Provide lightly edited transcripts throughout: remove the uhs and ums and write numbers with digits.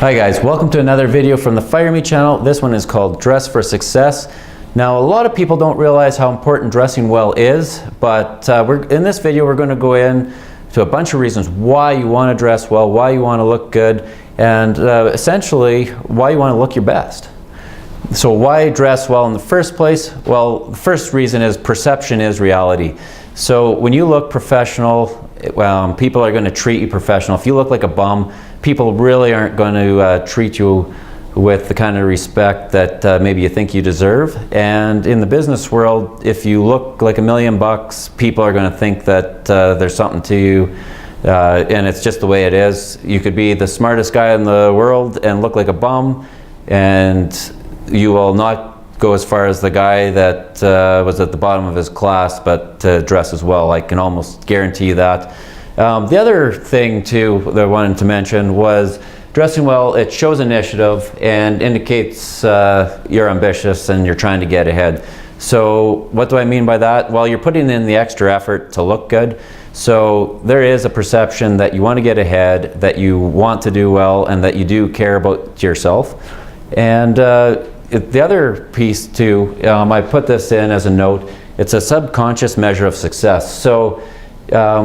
Hi guys, welcome to another video from the Fire Me channel. This one is called Dress for Success. Now a lot of people don't realize how important dressing well is, but in this video we're going to go in to a bunch of reasons why you want to dress well, why you want to look good, and essentially why you want to look your best. So why dress well in the first place? Well, the first reason is perception is reality. So when you look professional, people are going to treat you professional. If you look like a bum, people really aren't going to treat you with the kind of respect that maybe you think you deserve. And in the business world, if you look like $1 million, people are going to think that there's something to you, and it's just the way it is. You could be the smartest guy in the world and look like a bum, and you will not go as far as the guy that was at the bottom of his class but dresses well. I can almost guarantee you that. The other thing too that I wanted to mention was dressing well. It shows initiative and indicates you're ambitious and you're trying to get ahead. So what do I mean by that? Well, you're putting in the extra effort to look good. So there is a perception that you want to get ahead, that you want to do well, and that you do care about yourself. And the other piece too, I put this in as a note, it's a subconscious measure of success. So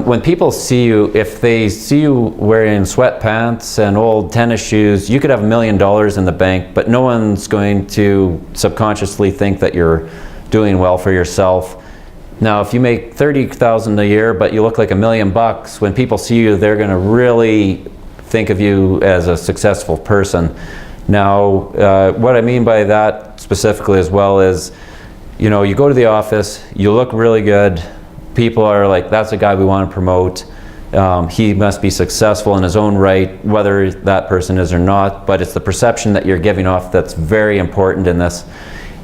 when people see you, if they see you wearing sweatpants and old tennis shoes, you could have $1 million in the bank, but no one's going to subconsciously think that you're doing well for yourself. Now, if you make $30,000 a year, but you look like $1 million, when people see you, they're going to really think of you as a successful person. Now, what I mean by that specifically as well is, you know, you go to the office, you look really good. People are like, that's a guy we want to promote. He must be successful in his own right, whether that person is or not, but it's the perception that you're giving off that's very important in this.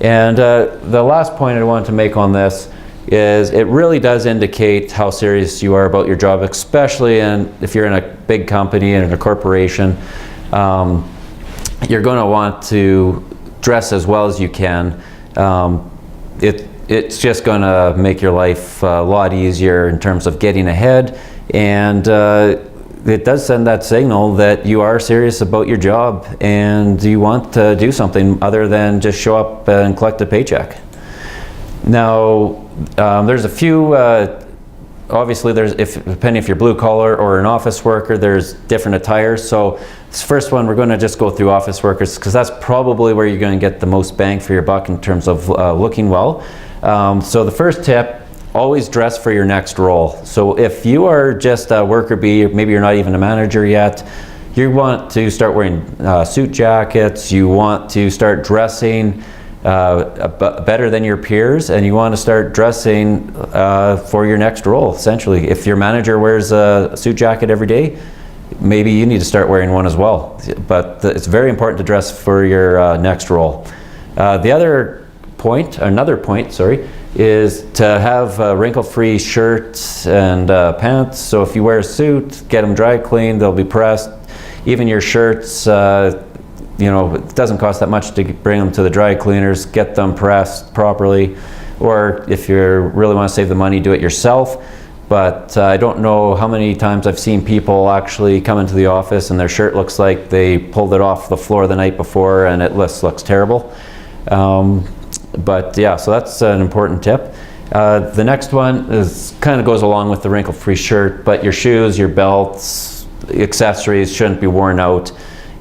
And the last point I want to make on this is it really does indicate how serious you are about your job, especially if you're in a big company and in a corporation. You're going to want to dress as well as you can. It's just going to make your life a lot easier in terms of getting ahead, and it does send that signal that you are serious about your job and you want to do something other than just show up and collect a paycheck. Now, there's a few, obviously depending if you're blue collar or an office worker, there's different attires. So this first one, we're going to just go through office workers because that's probably where you're going to get the most bang for your buck in terms of looking well. So the first tip, always dress for your next role. So if you are just a worker bee, maybe you're not even a manager yet, you want to start wearing suit jackets, you want to start dressing better than your peers, and you want to start dressing for your next role, essentially. If your manager wears a suit jacket every day, maybe you need to start wearing one as well. But it's very important to dress for your next role. Another point, is to have wrinkle-free shirts and pants. So if you wear a suit, get them dry cleaned, they'll be pressed. Even your shirts, you know, it doesn't cost that much to bring them to the dry cleaners, get them pressed properly. Or if you really want to save the money, do it yourself. But I don't know how many times I've seen people actually come into the office and their shirt looks like they pulled it off the floor the night before and it looks terrible. But yeah, so that's an important tip. The next one kind of goes along with the wrinkle-free shirt, but your shoes, your belts, accessories shouldn't be worn out,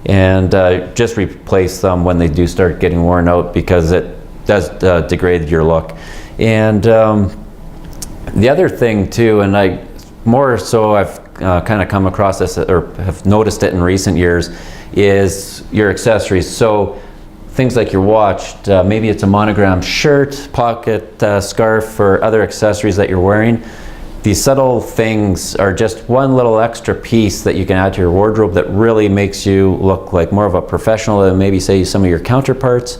and just replace them when they do start getting worn out because it does degrade your look. And the other thing too, and I've kind of come across this or have noticed it in recent years, is your accessories. So things like your watch, maybe it's a monogram shirt, pocket scarf, or other accessories that you're wearing. These subtle things are just one little extra piece that you can add to your wardrobe that really makes you look like more of a professional than maybe say some of your counterparts.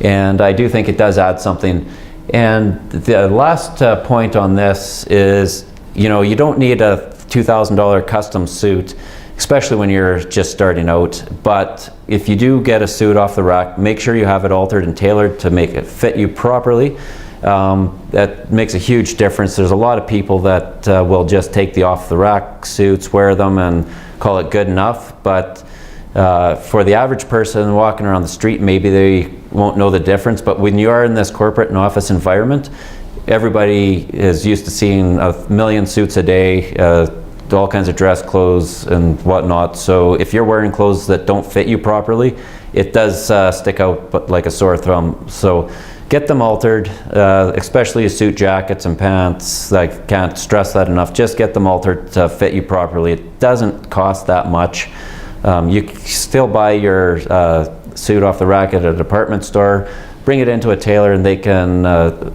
And I do think it does add something. And the last point on this is, you know, you don't need a $2,000 custom suit, especially when you're just starting out. But if you do get a suit off the rack, make sure you have it altered and tailored to make it fit you properly. That makes a huge difference. There's a lot of people that will just take the off the rack suits, wear them, and call it good enough. But For the average person walking around the street, maybe they won't know the difference, but when you are in this corporate and office environment, everybody is used to seeing a million suits a day, all kinds of dress clothes and whatnot. So if you're wearing clothes that don't fit you properly, it does stick out but like a sore thumb. So get them altered, especially suit jackets and pants. I can't stress that enough. Just get them altered to fit you properly. It doesn't cost that much. You can still buy your suit off the rack at a department store, bring it into a tailor, and they can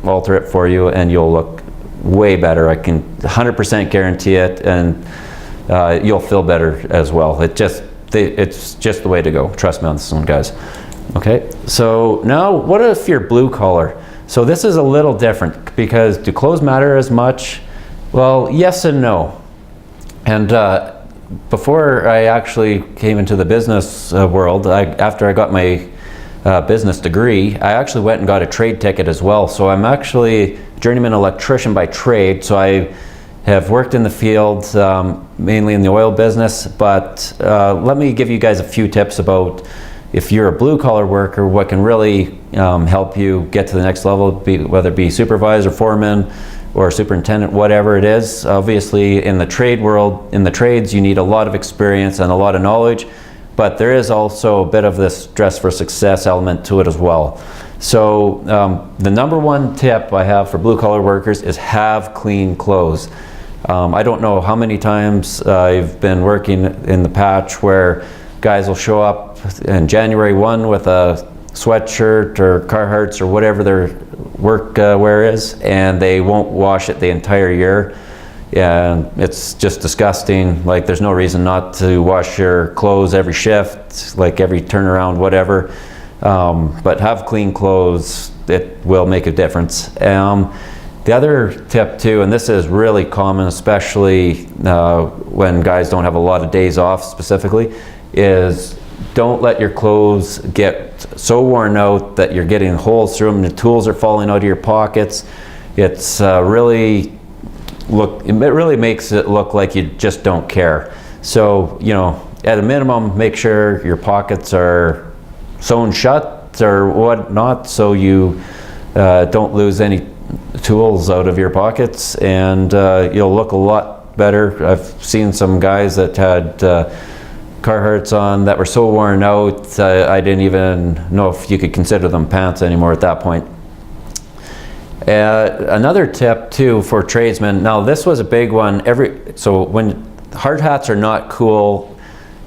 alter it for you, and you'll look way better. I can 100% guarantee it, and you'll feel better as well. It's just the way to go. Trust me on this one, guys. Okay, so now what if you're blue collar? So this is a little different, because do clothes matter as much? Well, yes and no. And before I actually came into the business world, after I got my business degree, I actually went and got a trade ticket as well. So I'm actually a journeyman electrician by trade. So I have worked in the field, mainly in the oil business, but let me give you guys a few tips about if you're a blue collar worker, what can really help you get to the next level, whether it be supervisor, foreman, or superintendent, whatever it is. Obviously in the trade world, in the trades, you need a lot of experience and a lot of knowledge, but there is also a bit of this dress for success element to it as well. So the number one tip I have for blue collar workers is have clean clothes. I don't know how many times I've been working in the patch where guys will show up in January 1 with a sweatshirt or Carhartts or whatever their work wear is, and they won't wash it the entire year. And it's just disgusting. Like, there's no reason not to wash your clothes every shift, like every turnaround, whatever. But have clean clothes, it will make a difference. The other tip too, and this is really common, especially when guys don't have a lot of days off specifically, is don't let your clothes get so worn out that you're getting holes through them, the tools are falling out of your pockets. It really makes it look like you just don't care. So, you know, at a minimum, make sure your pockets are sewn shut or whatnot, so you don't lose any tools out of your pockets, and you'll look a lot better. I've seen some guys that had Carhartts on that were so worn out, I didn't even know if you could consider them pants anymore at that point. Another tip too for tradesmen, now this was a big one, so when hard hats are not cool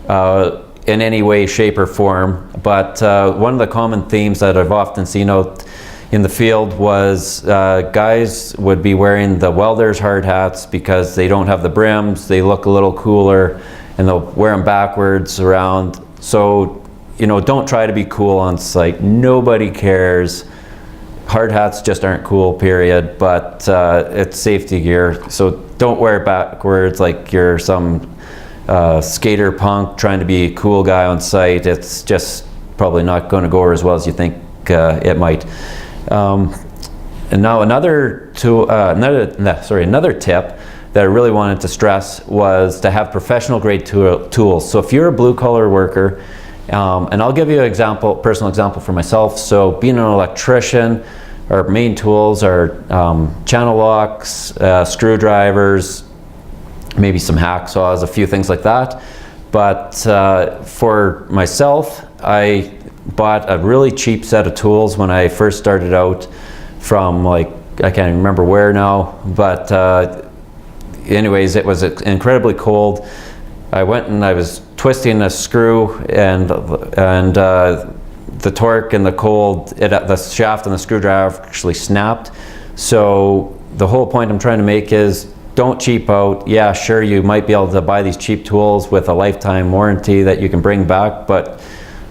in any way, shape or form, but one of the common themes that I've often seen out in the field was guys would be wearing the welder's hard hats because they don't have the brims, they look a little cooler, and they'll wear them backwards around. So, you know, don't try to be cool on site. Nobody cares. Hard hats just aren't cool, period, but it's safety gear. So don't wear it backwards like you're some skater punk trying to be a cool guy on site. It's just probably not going to go as well as you think it might. And now another tip that I really wanted to stress was to have professional grade tools. So if you're a blue collar worker, and I'll give you an example, personal example for myself. So being an electrician, our main tools are channel locks, screwdrivers, maybe some hacksaws, a few things like that. But for myself, I bought a really cheap set of tools when I first started out from, like, I can't even remember where now, but anyways, it was incredibly cold. I went and I was twisting a screw, and the torque and the cold, the shaft and the screwdriver actually snapped. So the whole point I'm trying to make is, don't cheap out. Yeah, sure, you might be able to buy these cheap tools with a lifetime warranty that you can bring back, but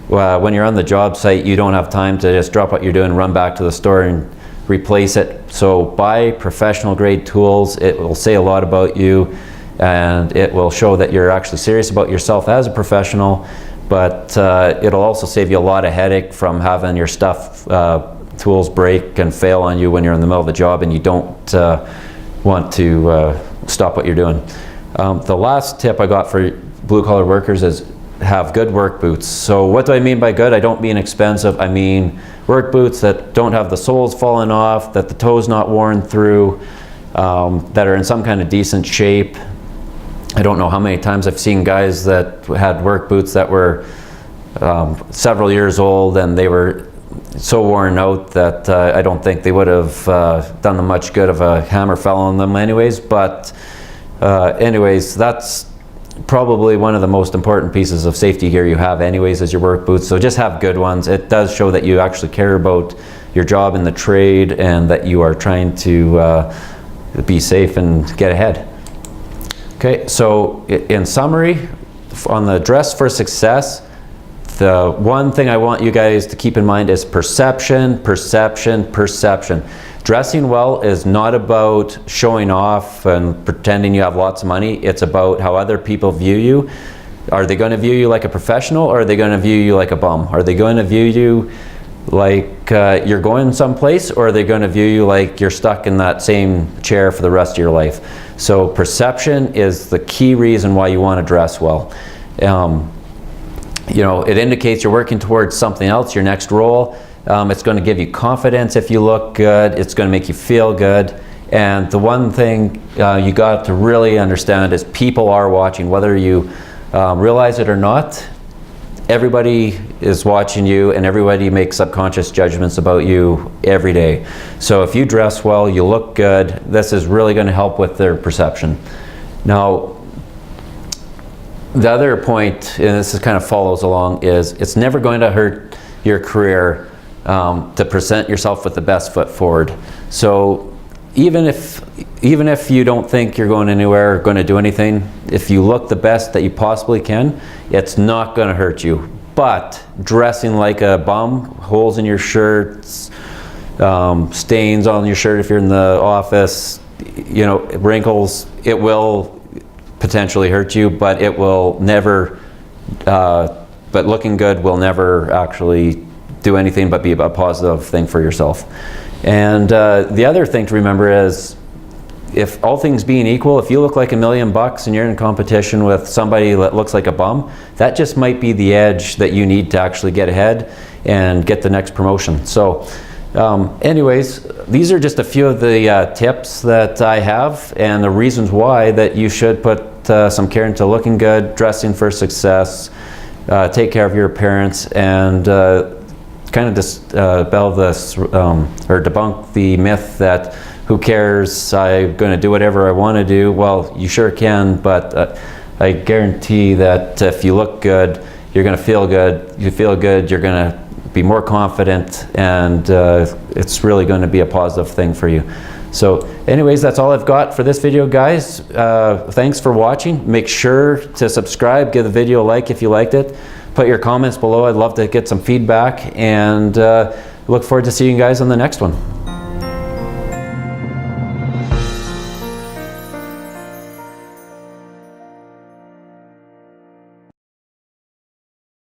when you're on the job site, you don't have time to just drop what you're doing, run back to the store and replace it. So buy professional grade tools. It will say a lot about you, and it will show that you're actually serious about yourself as a professional, but it'll also save you a lot of headache from having your tools break and fail on you when you're in the middle of the job and you don't want to stop what you're doing. The last tip I got for blue collar workers is have good work boots. So what do I mean by good? I don't mean expensive. I mean work boots that don't have the soles falling off, that the toe's not worn through, that are in some kind of decent shape. I don't know how many times I've seen guys that had work boots that were several years old, and they were so worn out that I don't think they would have done them much good if a hammer fell on them anyways. But anyways, that's probably one of the most important pieces of safety gear you have anyways, is your work boots. So just have good ones. It does show that you actually care about your job in the trade and that you are trying to be safe and get ahead. Okay, so in summary, on the dress for success, the one thing I want you guys to keep in mind is perception, perception, perception. Dressing well is not about showing off and pretending you have lots of money. It's about how other people view you. Are they going to view you like a professional, or are they going to view you like a bum? Are they going to view you like you're going someplace, or are they going to view you like you're stuck in that same chair for the rest of your life? So perception is the key reason why you want to dress well. You know, it indicates you're working towards something else, your next role. It's going to give you confidence if you look good. It's going to make you feel good. And the one thing you got to really understand is people are watching, whether you realize it or not. Everybody is watching you, and everybody makes subconscious judgments about you every day. So if you dress well, you look good, this is really going to help with their perception. Now, the other point, and this is kind of follows along, is it's never going to hurt your career to present yourself with the best foot forward. So even if you don't think you're going anywhere or going to do anything, if you look the best that you possibly can, it's not going to hurt you. But dressing like a bum, holes in your shirts, stains on your shirt if you're in the office, you know, wrinkles, it will potentially hurt you, but it will never, but looking good will never actually do anything but be a positive thing for yourself. And the other thing to remember is, if all things being equal, if you look like $1 million and you're in competition with somebody that looks like a bum, that just might be the edge that you need to actually get ahead and get the next promotion. So anyways, these are just a few of the tips that I have, and the reasons why that you should put some care into looking good, dressing for success, take care of your appearance, and kind of dispel this or debunk the myth that who cares, I'm going to do whatever I want to do. Well, you sure can, but I guarantee that if you look good, you're going to feel good. You feel good, you're going to be more confident, and it's really going to be a positive thing for you. So anyways, that's all I've got for this video, guys. Thanks for watching. Make sure to subscribe, give the video a like if you liked it. Put your comments below. I'd love to get some feedback, and look forward to seeing you guys on the next one.